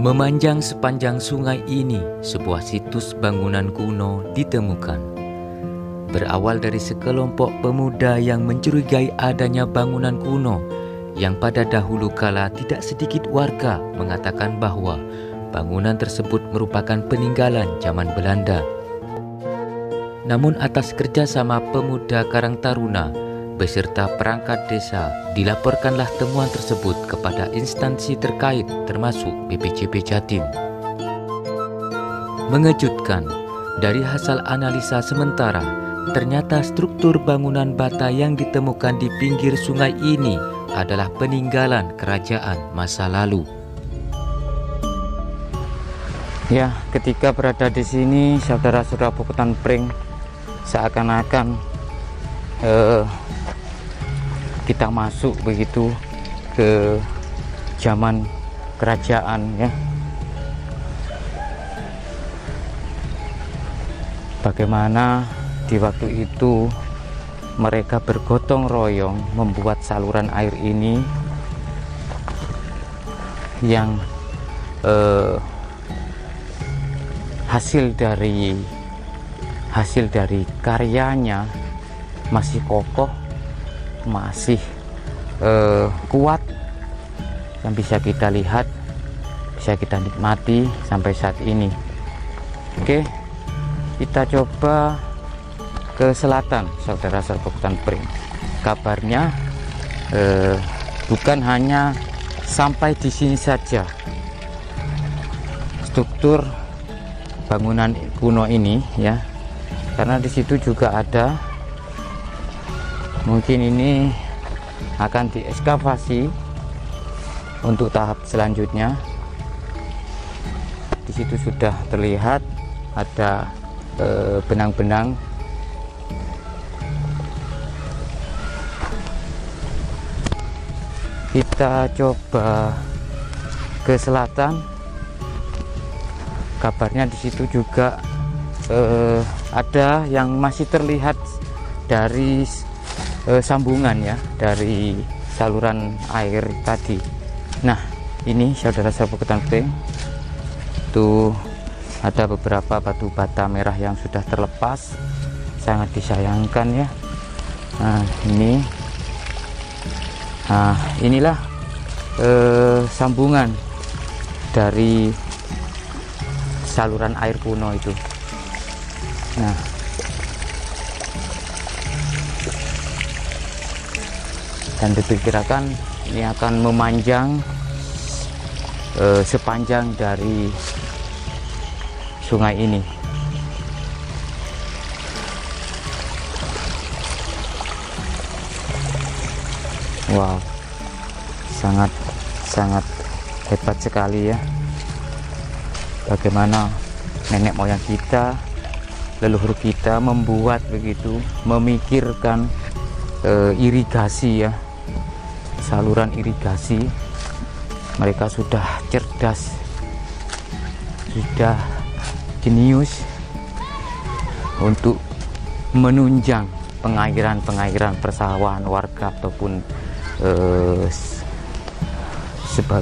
Memanjang sepanjang sungai ini, sebuah situs bangunan kuno ditemukan. Berawal dari sekelompok pemuda yang mencurigai adanya bangunan kuno, yang pada dahulu kala tidak sedikit warga mengatakan bahwa bangunan tersebut merupakan peninggalan zaman Belanda. Namun atas kerjasama pemuda Karang Taruna beserta perangkat desa, dilaporkanlah temuan tersebut kepada instansi terkait termasuk BPJB Jatim. Mengejutkan, dari hasil analisa sementara, ternyata struktur bangunan bata yang ditemukan di pinggir sungai ini adalah peninggalan kerajaan masa lalu. Ya, ketika berada di sini, saudara-saudara Pukutan Pring, seakan-akan kita masuk begitu ke zaman kerajaan, ya. Bagaimana di waktu itu mereka bergotong royong membuat saluran air ini yang hasil dari karyanya masih kokoh, masih kuat, yang bisa kita lihat, bisa kita nikmati sampai saat ini. Oke, kita coba ke selatan, saudara-saudara Pukutan Pring. Kabarnya bukan hanya sampai di sini saja struktur bangunan kuno ini, ya, karena di situ juga ada. Mungkin ini akan diekskavasi untuk tahap selanjutnya. Di situ sudah terlihat ada benang-benang. Kita coba ke selatan. Kabarnya di situ juga ada yang masih terlihat dari sambungan, ya, dari saluran air tadi. Nah, ini saudara-saudara Pukutan Pring, tuh ada beberapa batu bata merah yang sudah terlepas, sangat disayangkan, ya. Nah, inilah sambungan dari saluran air kuno itu. Nah, dan diperkirakan ini akan memanjang sepanjang dari sungai ini. Wow, sangat hebat sekali, ya. Bagaimana nenek moyang kita, leluhur kita membuat begitu, memikirkan irigasi, ya, saluran irigasi. Mereka sudah cerdas, sudah jenius untuk menunjang pengairan persawahan warga ataupun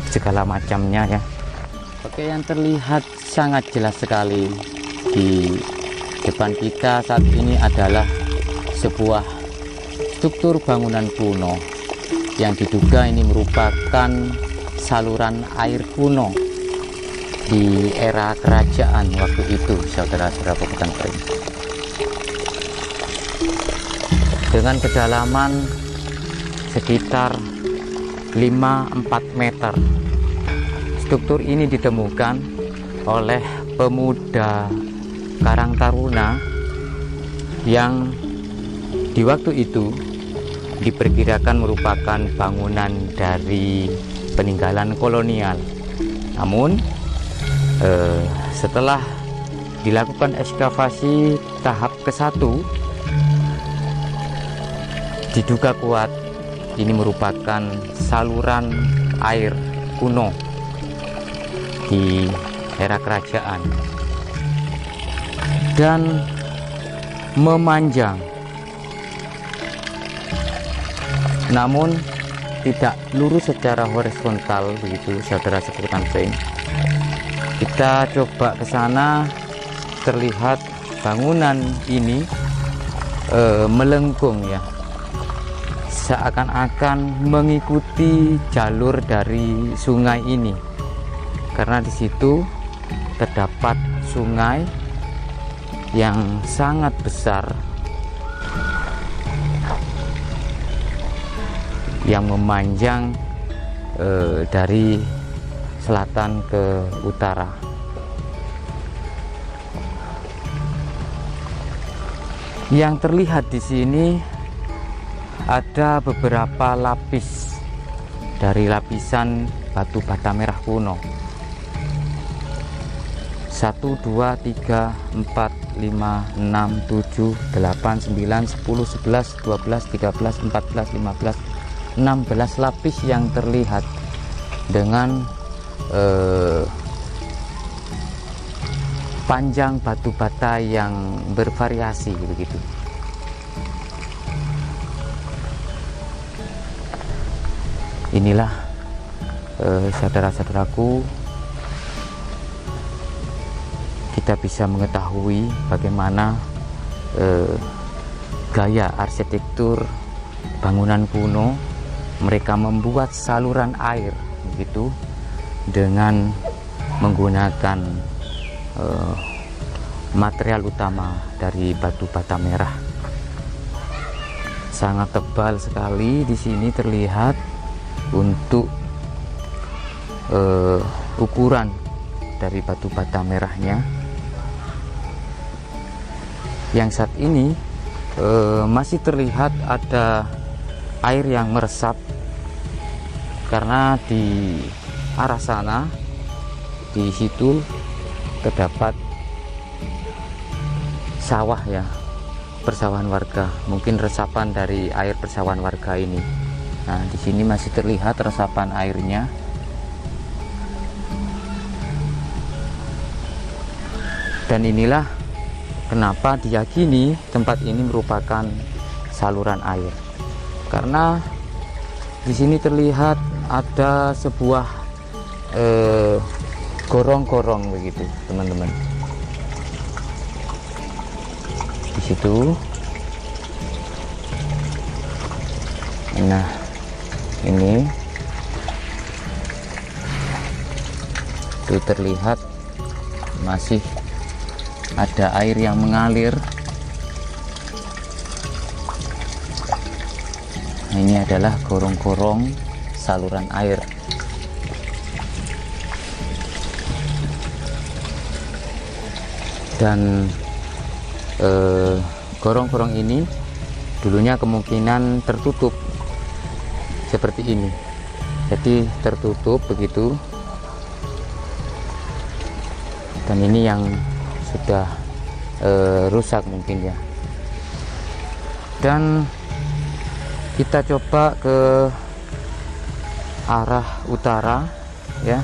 segala macamnya, ya. Oke, yang terlihat sangat jelas sekali di depan kita saat ini adalah sebuah struktur bangunan kuno yang diduga ini merupakan saluran air kuno di era kerajaan waktu itu, saudara-saudara Pukutan Pring. Dengan kedalaman sekitar 5-4 meter, struktur ini ditemukan oleh pemuda Karang Taruna yang di waktu itu diperkirakan merupakan bangunan dari peninggalan kolonial. Namun setelah dilakukan ekskavasi tahap ke-1, diduga kuat ini merupakan saluran air kuno di era kerajaan dan memanjang, namun tidak lurus secara horizontal begitu, saudara Pukutan Pring, Kita coba ke sana, terlihat bangunan ini melengkung ya, seakan-akan mengikuti jalur dari sungai ini, karena di situ terdapat sungai yang sangat besar yang memanjang dari selatan ke utara. Yang terlihat di sini ada beberapa lapis dari lapisan batu bata merah kuno. 1, 2, 3, 4, 5, 6, 7, 8, 9, 10, 11, 12, 13, 14, 15, 16 lapis yang terlihat dengan panjang batu bata yang bervariasi begitu. Inilah saudara-saudaraku, kita bisa mengetahui bagaimana gaya arsitektur bangunan kuno. Mereka membuat saluran air begitu dengan menggunakan material utama dari batu bata merah. Sangat tebal sekali di sini terlihat untuk ukuran dari batu bata merahnya. Yang saat ini masih terlihat ada air yang meresap, karena di arah sana, di situ terdapat sawah ya, persawahan warga, mungkin resapan dari air persawahan warga ini. Nah, di sini masih terlihat resapan airnya. Dan inilah kenapa diyakini tempat ini merupakan saluran air, karena di sini terlihat ada sebuah gorong-gorong begitu, teman-teman. Di situ. Nah, ini itu terlihat masih ada air yang mengalir. Nah, ini adalah gorong-gorong saluran air. Dan gorong-gorong ini dulunya kemungkinan tertutup seperti ini, jadi tertutup begitu. Dan ini yang sudah rusak mungkin ya. Dan kita coba ke arah utara ya.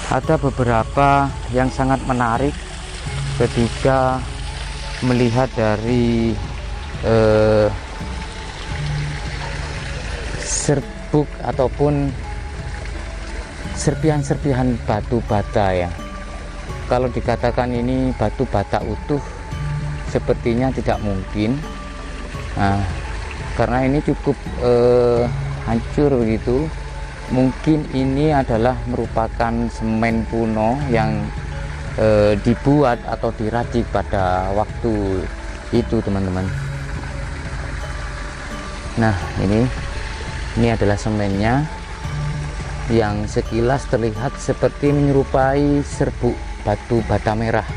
Ada beberapa yang sangat menarik ketika melihat dari serbuk ataupun serpihan-serpihan batu bata ya. Kalau dikatakan ini batu bata utuh, sepertinya tidak mungkin. Nah, karena ini cukup hancur begitu. Mungkin ini adalah merupakan semen kuno yang dibuat atau diracik pada waktu itu, teman-teman. Nah, ini adalah semennya yang sekilas terlihat seperti menyerupai serbuk batu bata merah.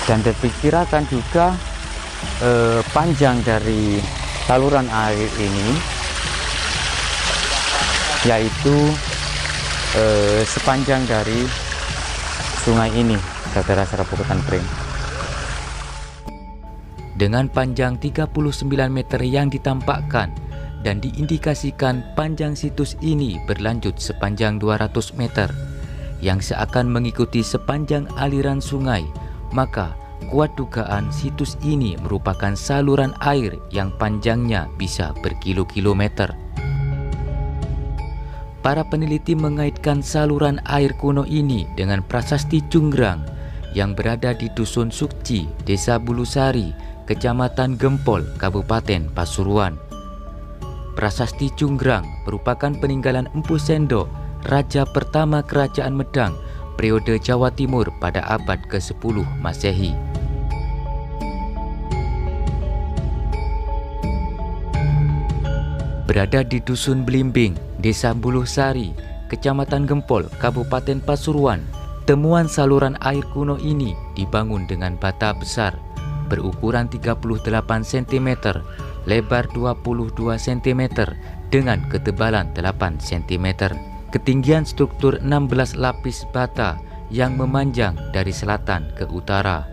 Dan diperkirakan juga panjang dari saluran air ini yaitu sepanjang dari sungai ini, saudara-saudara Buketan Pring. Dengan panjang 39 meter yang ditampakkan dan diindikasikan panjang situs ini berlanjut sepanjang 200 meter yang seakan mengikuti sepanjang aliran sungai, maka kuat dugaan situs ini merupakan saluran air yang panjangnya bisa berkilo-kilometer. Para peneliti mengaitkan saluran air kuno ini dengan prasasti Cunggrang yang berada di Dusun Sukci, Desa Bulusari, Kecamatan Gempol, Kabupaten Pasuruan. Prasasti Cunggrang merupakan peninggalan Empu Sendok, Raja pertama Kerajaan Medang, periode Jawa Timur pada abad ke-10 Masehi. Berada di Dusun Belimbing, Desa Bulusari, Kecamatan Gempol, Kabupaten Pasuruan, temuan saluran air kuno ini dibangun dengan bata besar berukuran 38 cm, lebar 22 cm dengan ketebalan 8 cm. Ketinggian struktur 16 lapis bata yang memanjang dari selatan ke utara.